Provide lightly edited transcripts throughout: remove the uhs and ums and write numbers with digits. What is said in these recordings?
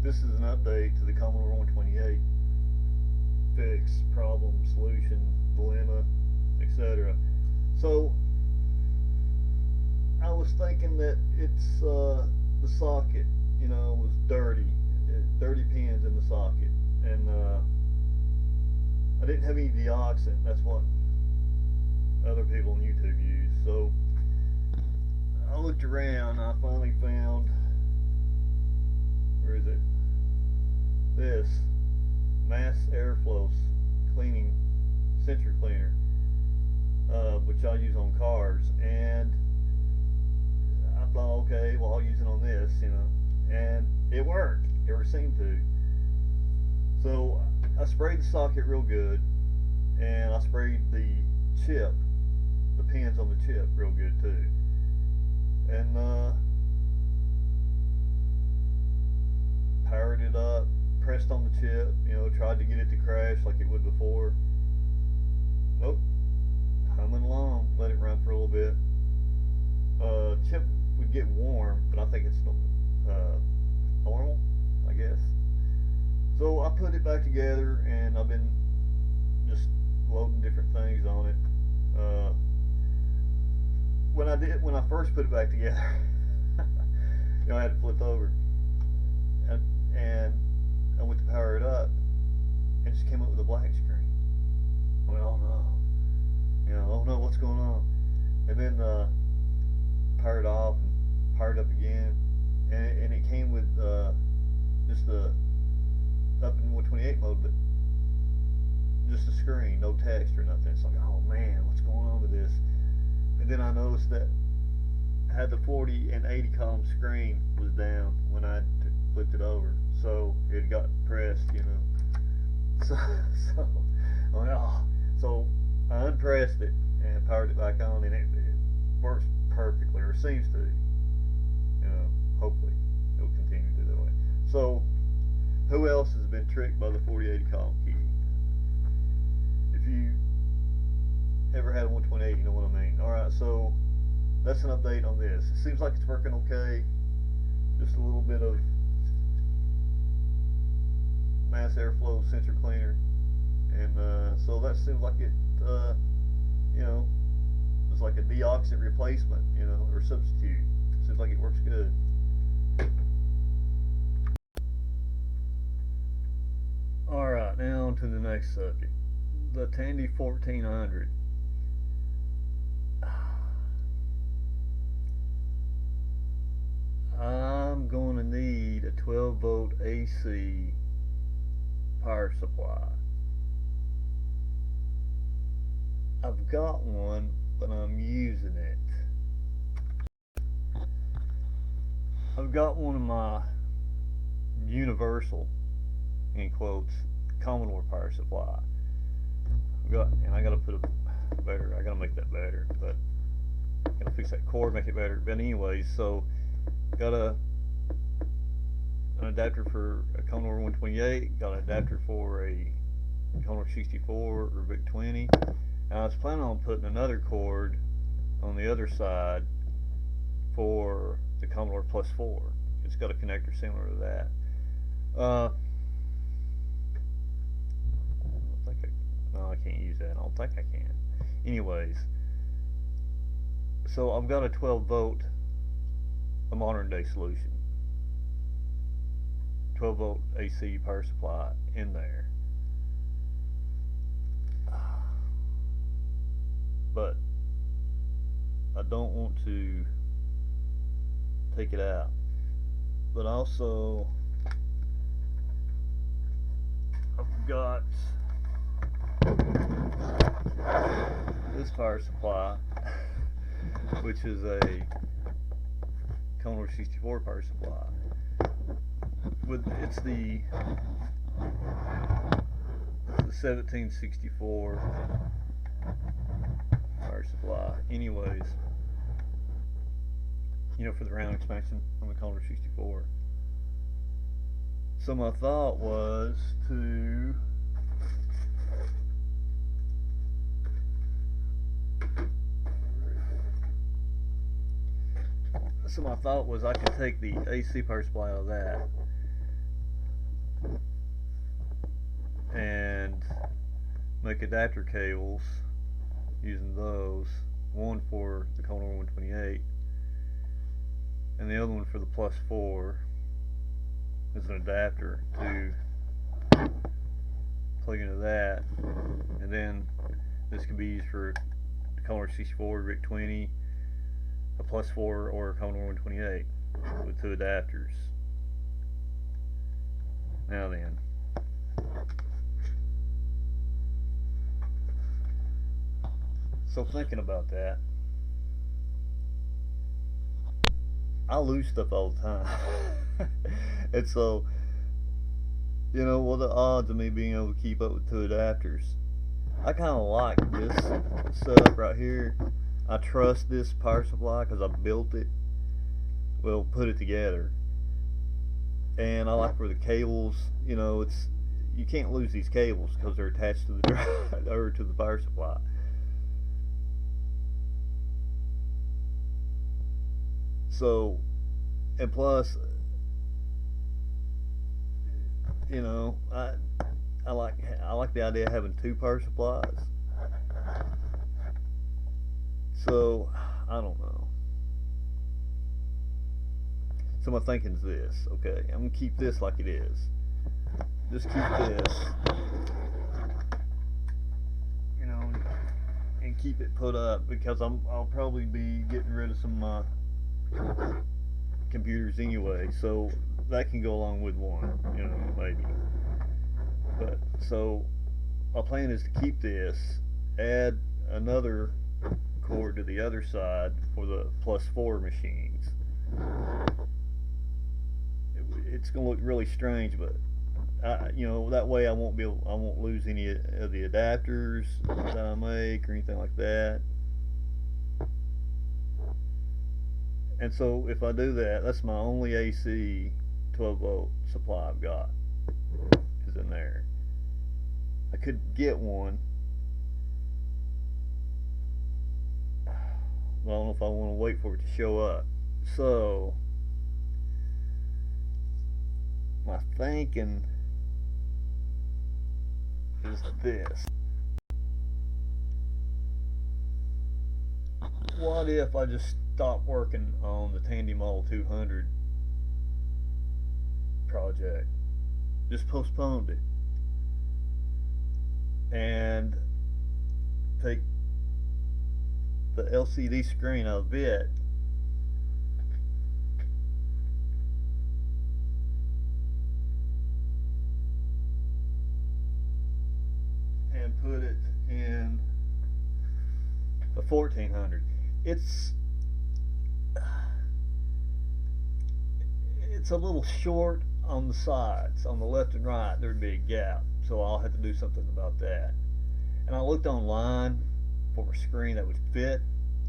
This is an update to the Commodore 128 fix, problem, solution, dilemma, etc. So I was thinking that it's the socket, was dirty, dirty pins in the socket, and I didn't have any deoxant. That's what other people on YouTube use. So I looked around. I finally found, where is it? This mass airflow cleaning sensor cleaner, which I use on cars, and I thought, okay, well, I'll use it on this, and it worked. It seemed to. So I sprayed the socket real good, and I sprayed the chip, the pins on the chip, real good too, and powered it up, pressed on the chip, tried to get it to crash like it would before. Nope, humming along. Let it run for a little bit. Chip would get warm, but I think it's normal, I guess. So I put it back together, and I've been just loading different things on it. When I first put it back together, I had to flip over, and I went to power it up, and it just came up with a black screen. I went, oh no, oh no, what's going on? And then powered off and powered up again, and it came with just the up in 128 mode, but just a screen, no text or nothing. It's like, oh man, what's going on with this? And then I noticed that I had the 40 and 80 column screen was down when I flipped it over, so it got pressed, So I went, oh. So I unpressed it and powered it back on, and it works perfectly, or seems to. Hopefully it'll continue to do that way. So who else has been tricked by the 4080 column key? If you ever had a 128, you know what I mean. Alright, so that's an update on this. It seems like it's working okay. Just a little bit of mass airflow sensor cleaner, and so that seems like it it's like a deoxit replacement, or substitute. Seems like it works good. Alright, now on to the next subject. The Tandy 1400. I'm going to need a 12 volt AC power supply. I've got one, but I'm using it. I've got one of my universal, in quotes, Commodore power supply. I gotta put a better, I gotta make that better, but I gotta fix that cord, make it better. But anyways, so got an adapter for a Commodore 128, got an adapter for a Commodore 64 or VIC-20. And I was planning on putting another cord on the other side for the Commodore Plus 4. It's got a connector similar to that. No, I can't use that. I don't think I can. Anyways, so I've got a 12 volt, a modern day solution, 12 volt AC power supply in there. But I don't want to take it out. But also, I've got this power supply, which is a Commodore 64 power supply. It's the 1764 power supply. Anyways, for the round expansion on the Commodore 64. So my thought was to I could take the AC power supply out of that, and make adapter cables using those. One for the Commodore 128 and the other one for the plus 4 is an adapter to plug into that, and then this can be used for the Commodore 64, RIC-20, a plus 4, or a Commodore 128 with 2 adapters. Now then, so thinking about that, I lose stuff all the time. And so, you know, what are the odds of me being able to keep up with 2 adapters? I kind of like this setup right here. I trust this power supply because I built it, well, put it together. And I like where the cables, you know, you can't lose these cables because they're attached to the drive or to the power supply. So, and plus, you know, I like the idea of having 2 power supplies. So, I don't know. So my thinking's this. Okay, I'm gonna keep this like it is. Just keep this, you know, and keep it put up because I'll probably be getting rid of some of my computers anyway. So that can go along with one, you know, maybe. But so my plan is to keep this, add another cord to the other side for the plus 4 machines. It's gonna look really strange, but you know, that way I won't lose any of the adapters that I make or anything like that. And so if I do that, that's my only AC 12-volt supply I've got is in there. I could get one. Well, I don't know if I want to wait for it to show up. So my thinking is this. What if I just stopped working on the Tandy Model 200 project? Just postponed it and take the LCD screen out of it and put it in the 1400. It's a little short on the sides. On the left and right there'd be a gap, so I'll have to do something about that. And I looked online for a screen that would fit.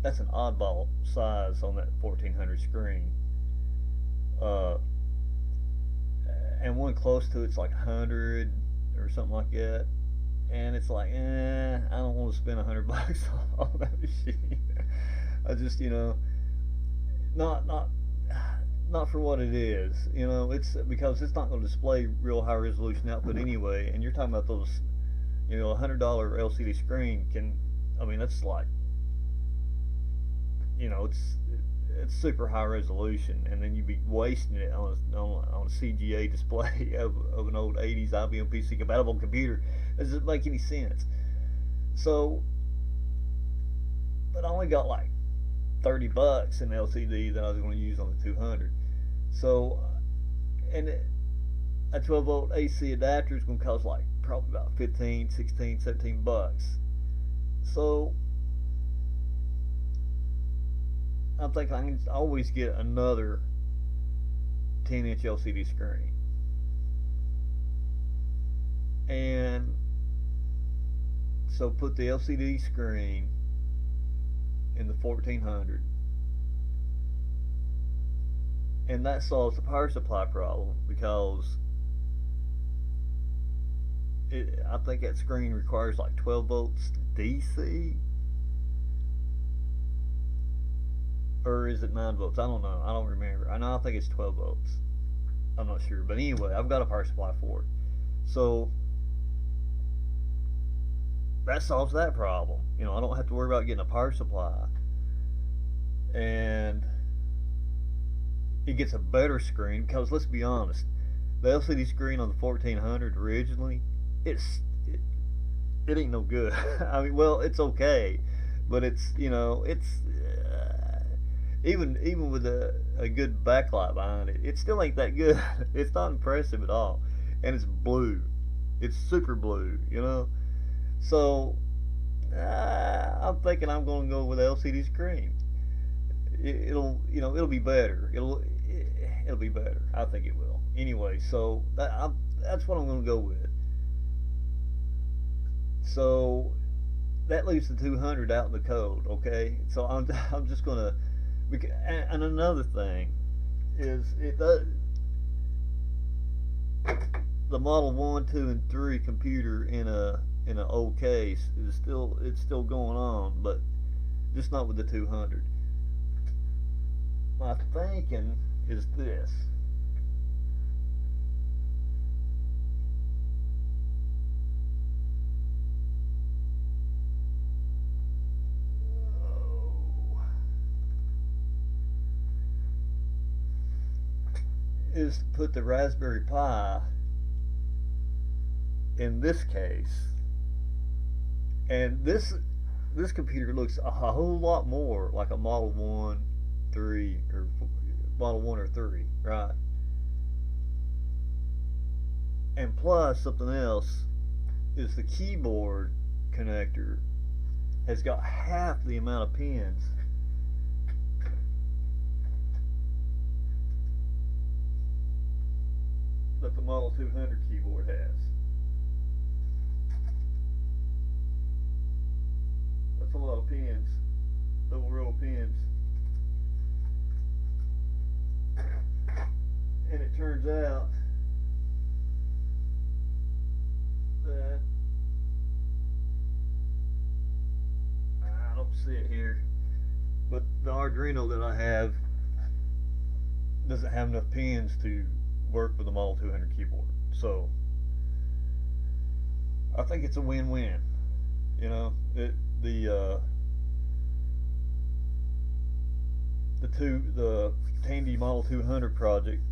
That's an oddball size on that 1400 screen. And one close to it's like 100 or something like that. And it's like, I don't want to spend $100 on that machine. I just, you know, not for what it is. You know, it's because it's not going to display real high resolution output anyway. And you're talking about those, you know, $100 LCD screen can, I mean, that's like, you know, it's super high resolution, and then you'd be wasting it on a CGA display of an old 80s IBM PC compatible computer. It doesn't make any sense. So, but I only got like $30 in LCD that I was going to use on the 200. So, and a 12-volt AC adapter is going to cost like probably about 15, 16, 17 bucks. So I'm thinking I can always get another 10-inch LCD screen. And so put the LCD screen in the 1400, and that solves the power supply problem because I think that screen requires like 12 volts DC, or is it 9 volts? I don't know. I don't remember. I think it's 12 volts. I'm not sure, but anyway, I've got a power supply for it. So that solves that problem. You know, I don't have to worry about getting a power supply, and it gets a better screen because let's be honest, the LCD screen on the 1400 originally, it's it, it ain't no good. I mean, well, it's okay, but it's it's even with a good backlight behind it, it still ain't that good. It's not impressive at all, and it's blue. It's super blue, So I'm thinking I'm going to go with LCD screen. It'll be better. It'll be better. I think it will. Anyway, so that's what I'm going to go with. So that leaves the 200 out in the code. Okay, so I'm just going to. And another thing is it does the Model 1, 2, and 3 computer in an old case is still going on, but just not with the 200. My thinking is this. Is to put the Raspberry Pi in this case, and this computer looks a whole lot more like a Model 1, 3, or Model 1 or 3, right? And plus something else is the keyboard connector has got half the amount of pins that the Model 200 keyboard has. That's a lot of pins, double row of pins. And it turns out that I don't see it here, but the Arduino that I have doesn't have enough pins to work with the Model 200 keyboard. So I think it's a win-win. The Tandy Model 200 project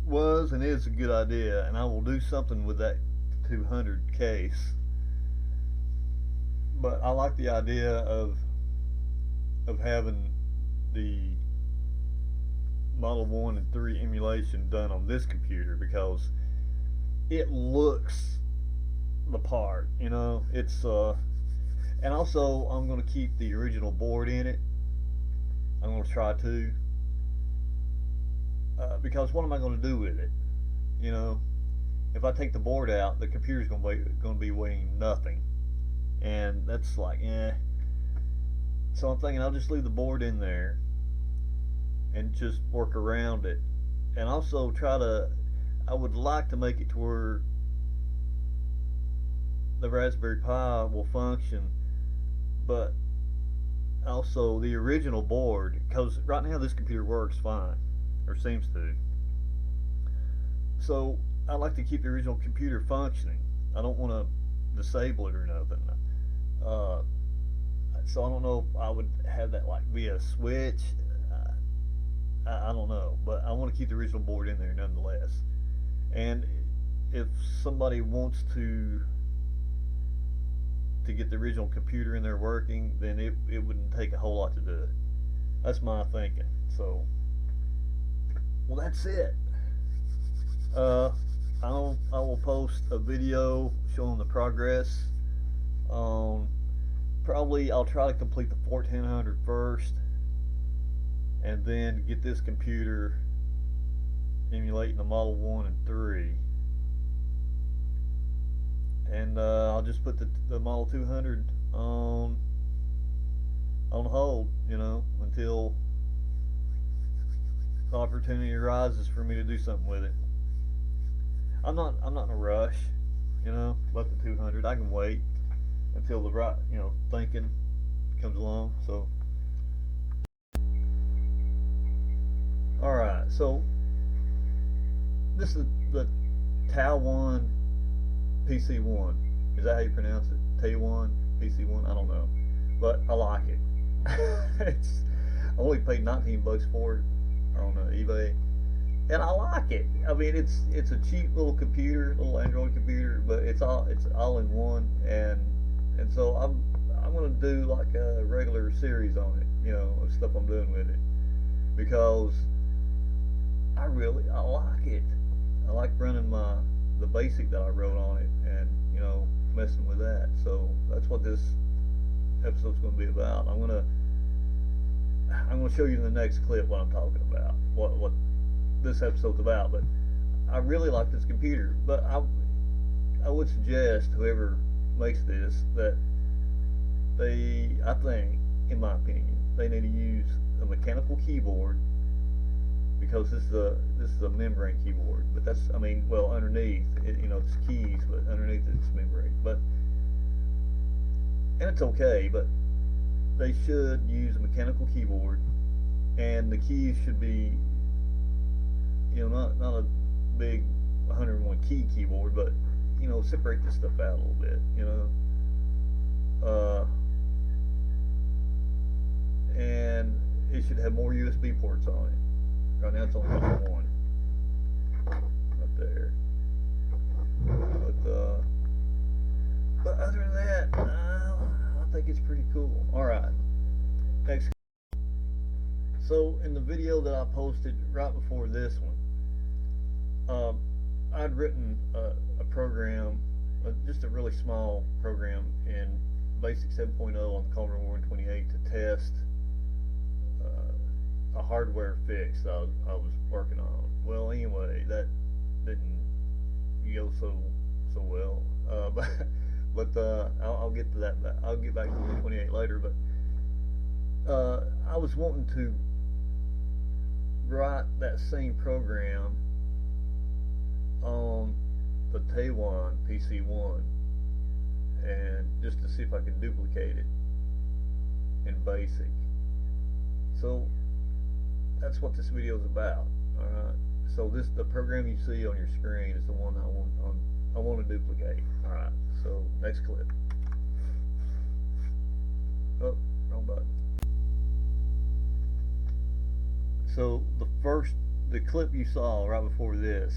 was and is a good idea, and I will do something with that 200 case. But I like the idea of having the Model 1 and 3 emulation done on this computer because it looks the part. It's and also I'm going to keep the original board in it. I'm going to try to because what am I going to do with it? If I take the board out, the computer's going to be weighing nothing, and that's like So I'm thinking I'll just leave the board in there and just work around it, and also I would like to make it to where the Raspberry Pi will function, but also the original board, because right now this computer works fine, or seems to. So I like to keep the original computer functioning. I don't want to disable it or nothing. So I don't know if I would have that like be a switch. I don't know, but I want to keep the original board in there nonetheless. And if somebody wants to get the original computer in there working, then it wouldn't take a whole lot to do it. That's my thinking. So, well, that's it. I will post a video showing the progress. Probably I'll try to complete the 1400 first, and then get this computer emulating the Model 1 and 3. And I'll just put the Model 200 on hold, until the opportunity arises for me to do something with it. I'm not in a rush, about the 200. I can wait until the right, thinking comes along. So So this is the Tauon PC-1. Is that how you pronounce it? Tauon PC-1? I don't know, but I like it. It's I only paid $19 for it on eBay, and I like it. I mean, it's a cheap little computer, little Android computer, but it's all in one, and so I'm gonna do like a regular series on it, you know, of stuff I'm doing with it, because I like it. I like running the basic that I wrote on it, and you know, messing with that. So that's what this episode's going to be about. I'm gonna show you in the next clip what I'm talking about, what this episode's about. But I really like this computer. But I would suggest whoever makes this that I think, in my opinion, they need to use a mechanical keyboard, because this is a membrane keyboard. But that's, I mean, well, underneath it, you know, it's keys, but underneath it's membrane. But and it's okay, but they should use a mechanical keyboard, and the keys should be, you know, not a big 101 key keyboard, but you know, separate this stuff out a little bit, you know. And it should have more USB ports on it. Right now it's only got one right there. But other than that, I think it's pretty cool. Alright, next. So in the video that I posted right before this one, I'd written a program, just a really small program in Basic 7.0 on the Commodore 128 to test a hardware fix I was working on. Well, anyway, that didn't go so well. But I'll get to that. I'll get back to the 128 later. But I was wanting to write that same program on the Tauon PC-1, and just to see if I could duplicate it in BASIC. So that's what this video is about. Alright, so the program you see on your screen is the one I want to duplicate. Alright, so next clip. Oh, wrong button. So the clip you saw right before this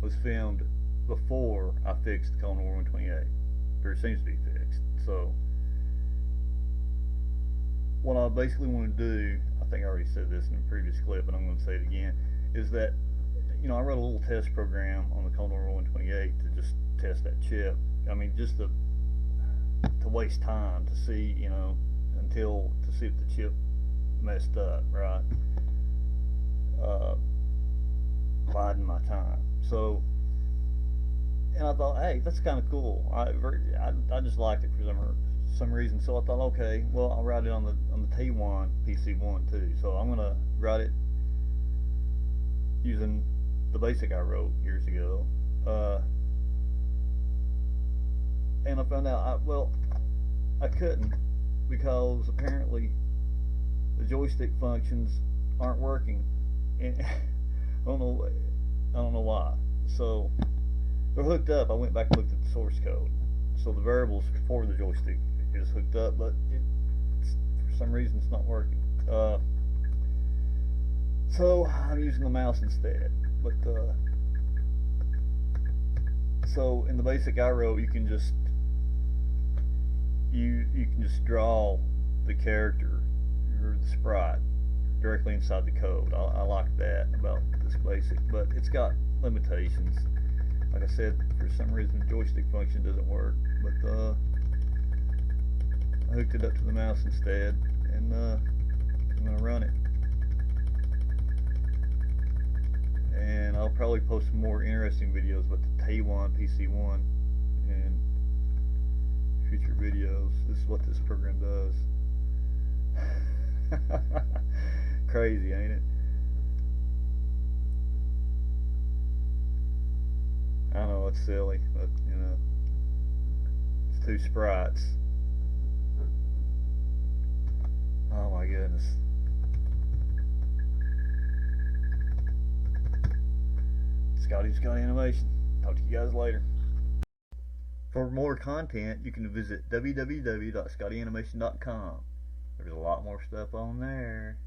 was filmed before I fixed the Commodore 128, or it seems to be fixed. So what I basically want to do, I think I already said this in the previous clip, but I'm going to say it again, is that, you know, I wrote a little test program on the Commodore 128 to just test that chip. I mean, just to waste time to see, you know, to see if the chip messed up, right? Biding my time. So, and I thought, hey, that's kind of cool. I just liked it for some reason. So I thought, okay, well, I'll write it on the Tauon PC-1 too. So I'm gonna write it using the BASIC I wrote years ago. And I found out, I couldn't, because apparently the joystick functions aren't working. And I don't know why. So they're hooked up. I went back and looked at the source code. So the variables for the joystick is hooked up, but for some reason it's not working. So I'm using the mouse instead. But so in the BASIC I wrote, you can just draw the character or the sprite directly inside the code. I like that about this BASIC, but it's got limitations. Like I said, for some reason the joystick function doesn't work, but I hooked it up to the mouse instead, and I'm going to run it. And I'll probably post some more interesting videos about the Tauon PC-1 in future videos. This is what this program does. Crazy, ain't it? I know it's silly, but you know, it's two sprites. Oh my goodness. Scotty's Scotty Animation. Talk to you guys later. For more content, you can visit www.scottyaniimation.com. There's a lot more stuff on there.